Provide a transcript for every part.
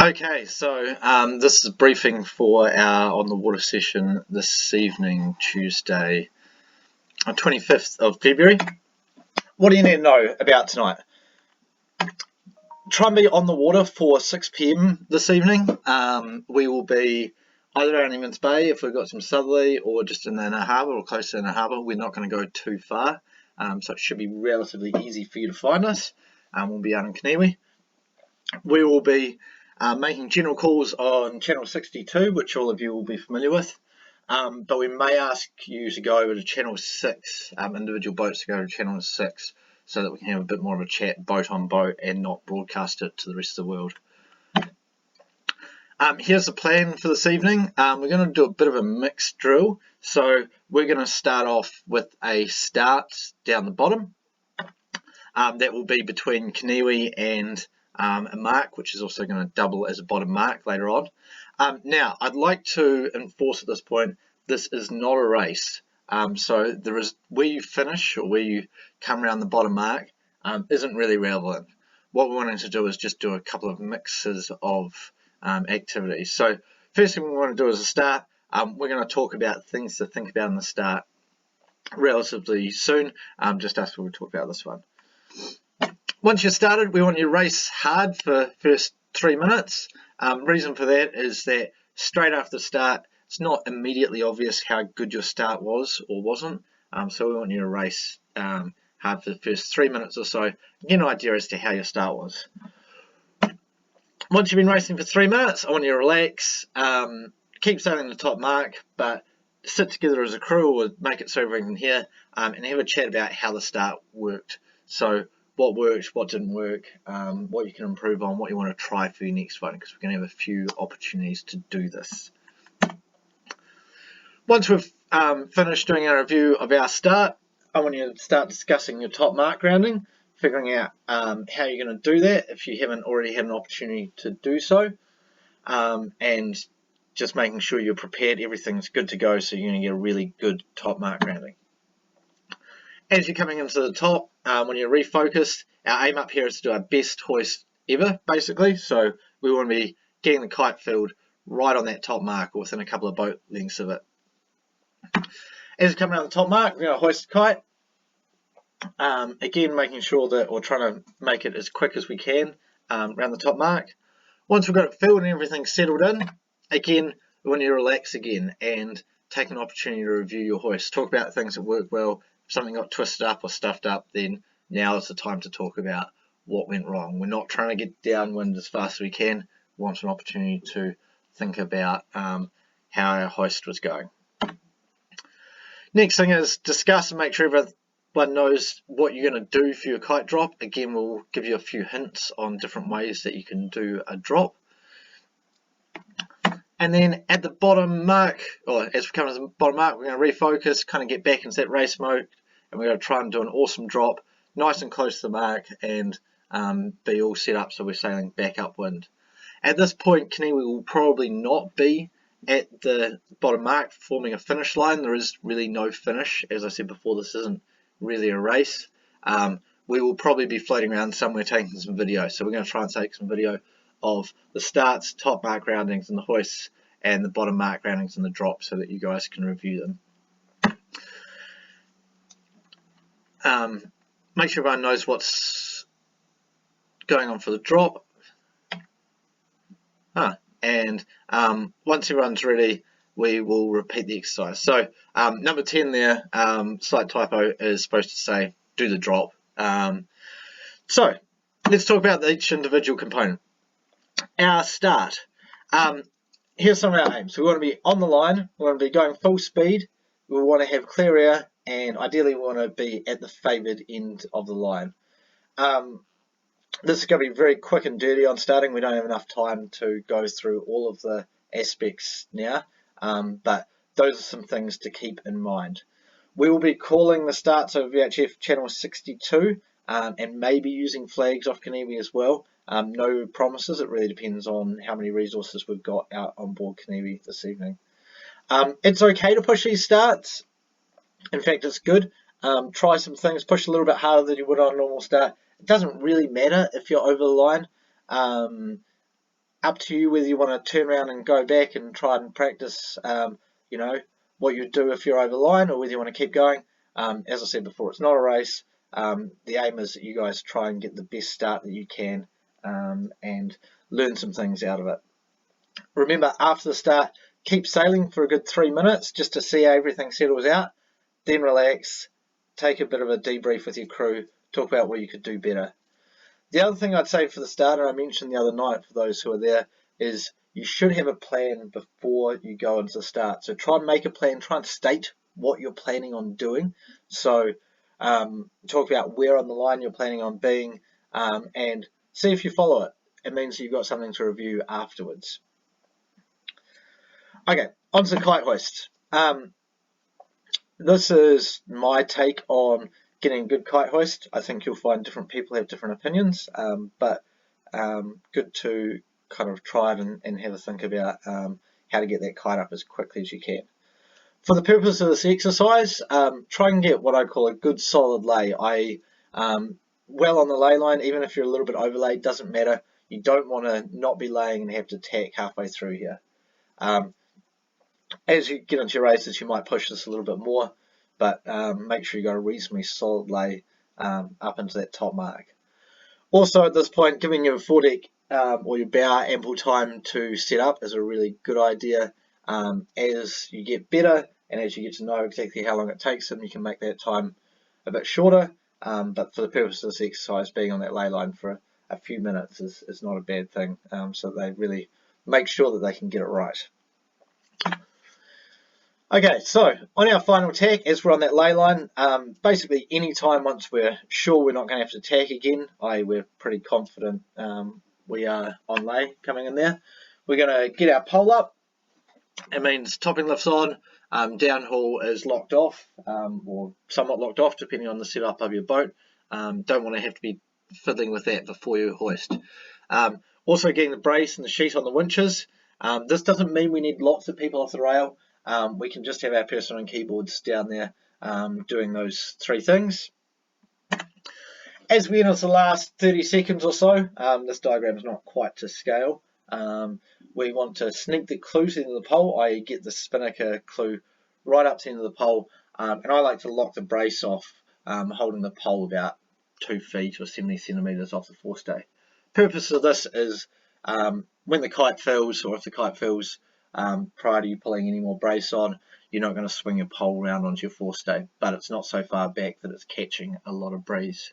Okay, so this is a briefing for our on the water session this evening, Tuesday, 25th of February. What do you need to know about tonight? Try and be on the water for 6 p.m. this evening. We will be either down Evans Bay if we've got some southerly, or just in the inner harbour or close to the inner harbour. We're not going to go too far, so it should be relatively easy for you to find us. We'll be out in Kaniwi. We will be making general calls on channel 62, which all of you will be familiar with, but we may ask you to go over to channel 6, individual boats to go to channel 6, so that we can have a bit more of a chat boat on boat and not broadcast it to the rest of the world. Here's the plan for this evening. We're going to do a bit of a mixed drill, so we're going to start off with a start down the bottom. That will be between Kaniwi and a mark, which is also going to double as a bottom mark later on. Now, I'd like to enforce at this point, this is not a race. So there is where you finish or where you come around the bottom mark isn't really relevant. What we're wanting to do is just do a couple of mixes of activities. So first thing we want to do is a start. We're going to talk about things to think about in the start relatively soon, just after we talk about this one. Once you're started, we want you to race hard for the first 3 minutes. Reason for that is that straight after the start, it's not immediately obvious how good your start was or wasn't. So we want you to race hard for the first 3 minutes or so, get an idea as to how your start was. Once you've been racing for 3 minutes, I want you to relax, keep sailing the top mark, but sit together as a crew or make it so everyone can hear, and have a chat about how the start worked. So what worked, what didn't work, what you can improve on, what you want to try for your next one, because we're going to have a few opportunities to do this. Once we've finished doing our review of our start, I want you to start discussing your top mark rounding, figuring out how you're going to do that if you haven't already had an opportunity to do so, and just making sure you're prepared, everything's good to go, so you're going to get a really good top mark rounding. As you're coming into the top, when you're refocused, our aim up here is to do our best hoist ever, basically. So we want to be getting the kite filled right on that top mark or within a couple of boat lengths of it. As you come around the top mark, we're going to hoist the kite. Again, making sure that we're trying to make it as quick as we can around the top mark. Once we've got it filled and everything's settled in, again, we want you to relax again and take an opportunity to review your hoist. Talk about things that work well. If something got twisted up or stuffed up, then now is the time to talk about what went wrong. We're not trying to get downwind as fast as we can. We want an opportunity to think about how our hoist was going. Next thing is discuss and make sure everyone knows what you're going to do for your kite drop. Again, we'll give you a few hints on different ways that you can do a drop. And then at the bottom mark, or as we come to the bottom mark, we're going to refocus, kind of get back into that race mode, and we're going to try and do an awesome drop, nice and close to the mark, and be all set up so we're sailing back upwind. At this point, Kaniwi will probably not be at the bottom mark forming a finish line. There is really no finish. As I said before, this isn't really a race. We will probably be floating around somewhere taking some video. So we're going to try and take some video of the starts, top mark roundings and the hoists, and the bottom mark roundings and the drop, so that you guys can review them. Make sure everyone knows what's going on for the drop. And once everyone's ready, we will repeat the exercise. So number 10 there, slight typo, is supposed to say do the drop. So let's talk about each individual component. Our start. Here's some of our aims. We want to be on the line, we want to be going full speed, we want to have clear air, and ideally we want to be at the favoured end of the line. This is going to be very quick and dirty on starting. We don't have enough time to go through all of the aspects now, but those are some things to keep in mind. We will be calling the starts of VHF channel 62 and maybe using flags off Kaniwi as well. No promises, it really depends on how many resources we've got out on board Kaniwi this evening. It's okay to push these starts. In fact, it's good. Try some things, push a little bit harder than you would on a normal start. It doesn't really matter if you're over the line. up to you whether you want to turn around and go back and try and practice, you know, what you do if you're over the line, or whether you want to keep going. As I said before, it's not a race. The aim is that you guys try and get the best start that you can, and learn some things out of it. Remember, after the start, keep sailing for a good 3 minutes just to see how everything settles out. Then relax, take a bit of a debrief with your crew, talk about what you could do better. The other thing I'd say for the starter, I mentioned the other night for those who are there, is you should have a plan before you go into the start. So try and make a plan, try and state what you're planning on doing. So talk about where on the line you're planning on being, and see if you follow it. It means you've got something to review afterwards. Okay, on to the kite hoist. This is my take on getting a good kite hoist. I think you'll find different people have different opinions, but good to kind of try it and have a think about how to get that kite up as quickly as you can. For the purpose of this exercise, try and get what I call a good solid lay, i.e. well on the lay line. Even if you're a little bit overlaid, doesn't matter. You don't want to not be laying and have to tack halfway through here. As you get into your races, you might push this a little bit more, but make sure you got a reasonably solid lay up into that top mark. Also at this point, giving your foredeck or your bow ample time to set up is a really good idea. As you get better and as you get to know exactly how long it takes them, you can make that time a bit shorter, but for the purpose of this exercise, being on that lay line for a few minutes is not a bad thing, so they really make sure that they can get it right. Okay, so on our final tack, as we're on that lay line, basically any time once we're sure we're not going to have to tack again, i.e. we're pretty confident we are on lay coming in there, we're going to get our pole up. It means topping lift's on, downhaul is locked off, or somewhat locked off depending on the setup of your boat. Don't want to have to be fiddling with that before you hoist. Also getting the brace and the sheet on the winches. This doesn't mean we need lots of people off the rail. We can just have our person on keyboards down there doing those three things. As we enter the last 30 seconds or so, this diagram is not quite to scale. We want to sneak the clue to the end of the pole, i.e. get the spinnaker clue right up to the end of the pole, and I like to lock the brace off, holding the pole about 2 feet or 70 centimeters off the forestay. Purpose of this is when the kite fills, or if the kite fills prior to you pulling any more brace on, you're not going to swing your pole around onto your forestay, but it's not so far back that it's catching a lot of breeze.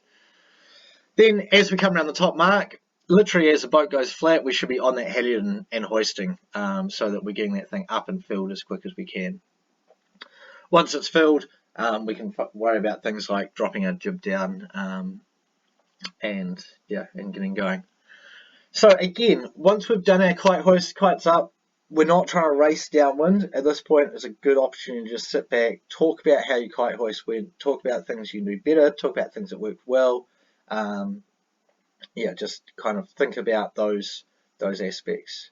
Then as we come around the top mark, literally as the boat goes flat, we should be on that halyard and hoisting, so that we're getting that thing up and filled as quick as we can. Once it's filled, we can worry about things like dropping our jib down and getting going. So again, once we've done our kite hoist, kite's up, we're not trying to race downwind. At this point, it's a good opportunity to just sit back, talk about how your kite hoist went, talk about things you can do better, talk about things that worked well. Just kind of think about those aspects.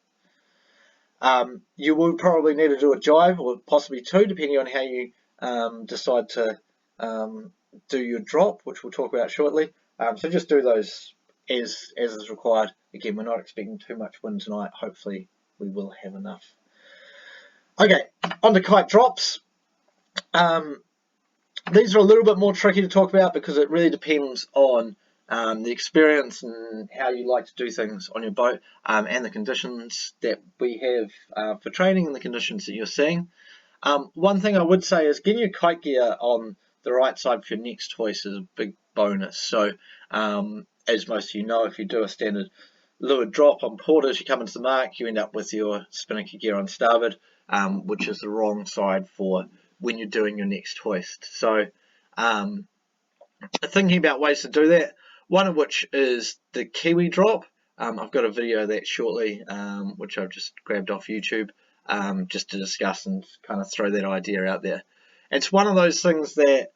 You will probably need to do a jive, or possibly two, depending on how you decide to do your drop, which we'll talk about shortly. So just do those as is required. Again, we're not expecting too much wind tonight. Hopefully we will have enough. Okay, on to kite drops. These are a little bit more tricky to talk about because it really depends on the experience and how you like to do things on your boat, and the conditions that we have for training and the conditions that you're seeing. One thing I would say is getting your kite gear on the right side for your next hoist is a big bonus. So as most of you know, if you do a standard leeward drop on porters, you come into the mark, you end up with your spinnaker gear on starboard, which is the wrong side for when you're doing your next hoist. So thinking about ways to do that, one of which is the Kiwi drop. I've got a video of that shortly, which I've just grabbed off YouTube, just to discuss and kind of throw that idea out there. It's one of those things that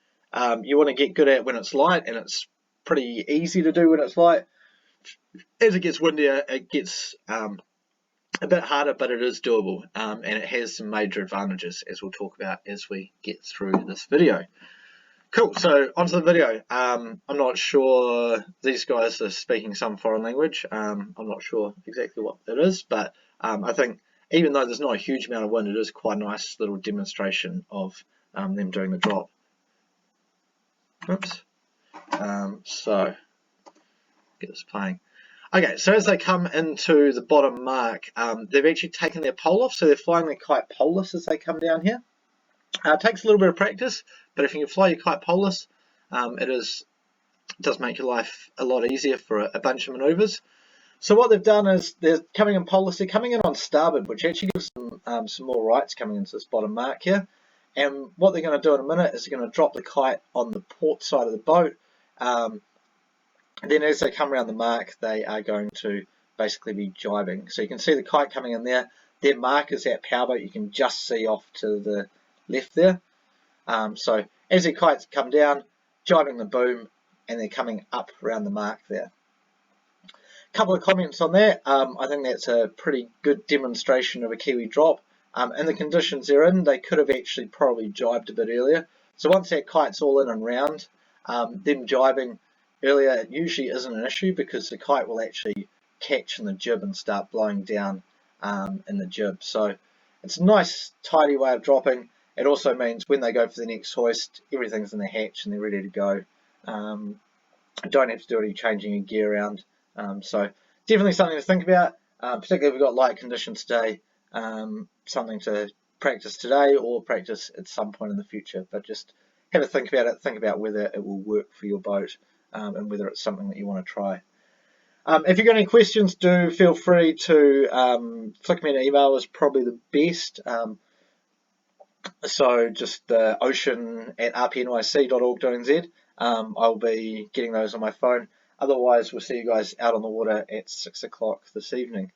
you want to get good at when it's light, and it's pretty easy to do when it's light. As it gets windier, it gets a bit harder, but it is doable, and it has some major advantages, as we'll talk about as we get through this video. Cool, so onto the video. I'm not sure, these guys are speaking some foreign language. I'm not sure exactly what it is, but I think even though there's not a huge amount of wind, it is quite a nice little demonstration of them doing the drop. Oops. So, get this playing. Okay, so as they come into the bottom mark, they've actually taken their pole off, so they're flying their kite poleless as they come down here. It takes a little bit of practice, but if you can fly your kite poleless, it does make your life a lot easier for a bunch of maneuvers. So what they've done is they're coming in poleless, they're coming in on starboard, which actually gives them some more rights coming into this bottom mark here. And what they're going to do in a minute is they're going to drop the kite on the port side of the boat. Then as they come around the mark, they are going to basically be jibing. So you can see the kite coming in there. Their mark is that powerboat you can just see off to the left there. So as the kites come down, jibing the boom, and they're coming up around the mark there. A couple of comments on that. I think that's a pretty good demonstration of a Kiwi drop. In the conditions they're in, they could have actually probably jibed a bit earlier. So once that kite's all in and round, them jibing earlier it usually isn't an issue because the kite will actually catch in the jib and start blowing down in the jib. So it's a nice tidy way of dropping. It also means when they go for the next hoist, everything's in the hatch and they're ready to go. Don't have to do any changing of gear around. So definitely something to think about, particularly if we've got light conditions today, something to practice today or practice at some point in the future. But just have a think about it, think about whether it will work for your boat and whether it's something that you want to try. If you've got any questions, do feel free to flick me an email is probably the best. So just ocean@rpnyc.org.nz. I'll be getting those on my phone. Otherwise, we'll see you guys out on the water at 6 o'clock this evening.